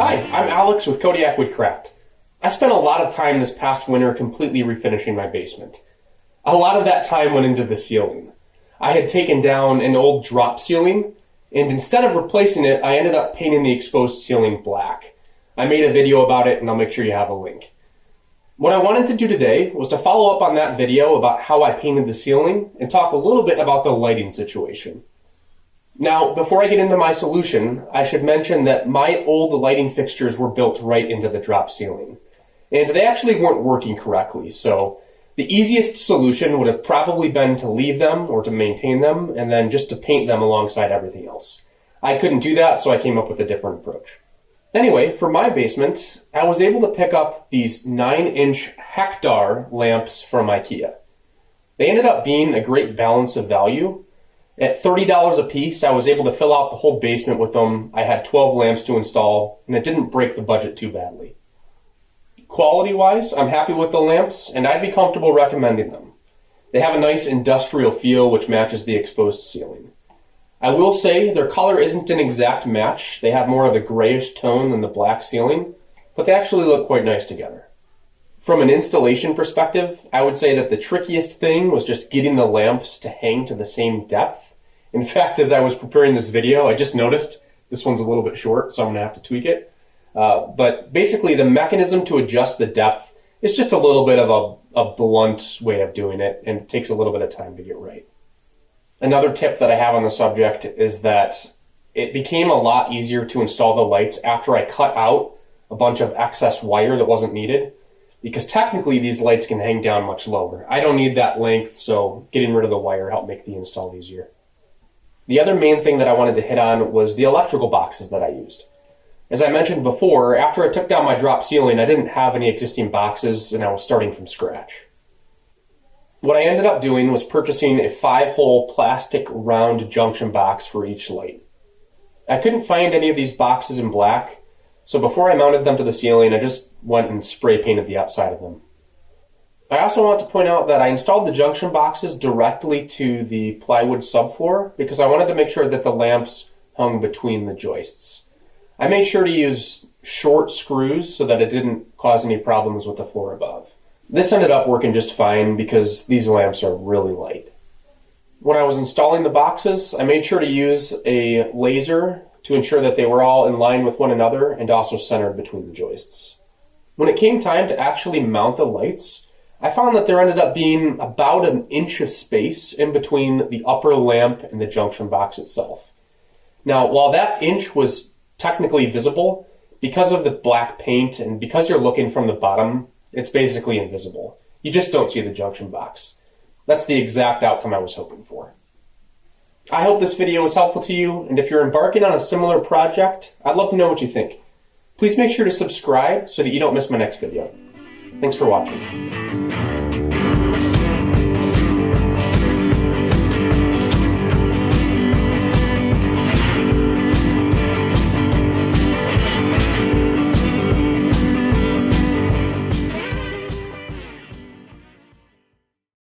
Hi, I'm Alex with Kodiak Woodcraft. I spent a lot of time this past winter completely refinishing my basement. A lot of that time went into the ceiling. I had taken down an old drop ceiling, and instead of replacing it, I ended up painting the exposed ceiling black. I made a video about it, and I'll make sure you have a link. What I wanted to do today was to follow up on that video about how I painted the ceiling and talk a little bit about the lighting situation. Now, before I get into my solution, I should mention that my old lighting fixtures were built right into the drop ceiling. And they actually weren't working correctly, so the easiest solution would have probably been to leave them or to maintain them and then just to paint them alongside everything else. I couldn't do that, so I came up with a different approach. Anyway, for my basement, I was able to pick up these 9-inch HEKTAR lamps from IKEA. They ended up being a great balance of value. At $30 a piece, I was able to fill out the whole basement with them. I had 12 lamps to install, and it didn't break the budget too badly. Quality-wise, I'm happy with the lamps, and I'd be comfortable recommending them. They have a nice industrial feel which matches the exposed ceiling. I will say their color isn't an exact match. They have more of a grayish tone than the black ceiling, but they actually look quite nice together. From an installation perspective, I would say that the trickiest thing was just getting the lamps to hang to the same depth. In fact, as I was preparing this video, I just noticed this one's a little bit short, so I'm going to have to tweak it. But basically, the mechanism to adjust the depth is just a little bit of a blunt way of doing it, and it takes a little bit of time to get right. Another tip that I have on the subject is that it became a lot easier to install the lights after I cut out a bunch of excess wire that wasn't needed, because technically these lights can hang down much lower. I don't need that length, so getting rid of the wire helped make the install easier. The other main thing that I wanted to hit on was the electrical boxes that I used. As I mentioned before, after I took down my drop ceiling, I didn't have any existing boxes and I was starting from scratch. What I ended up doing was purchasing a 5-hole plastic round junction box for each light. I couldn't find any of these boxes in black, so before I mounted them to the ceiling, I just went and spray painted the outside of them. I also want to point out that I installed the junction boxes directly to the plywood subfloor because I wanted to make sure that the lamps hung between the joists. I made sure to use short screws so that it didn't cause any problems with the floor above. This ended up working just fine because these lamps are really light. When I was installing the boxes, I made sure to use a laser to ensure that they were all in line with one another and also centered between the joists. When it came time to actually mount the lights, I found that there ended up being about an inch of space in between the upper lamp and the junction box itself. Now, while that inch was technically visible, because of the black paint and because you're looking from the bottom, it's basically invisible. You just don't see the junction box. That's the exact outcome I was hoping for. I hope this video was helpful to you, and if you're embarking on a similar project, I'd love to know what you think. Please make sure to subscribe so that you don't miss my next video. Thanks for watching.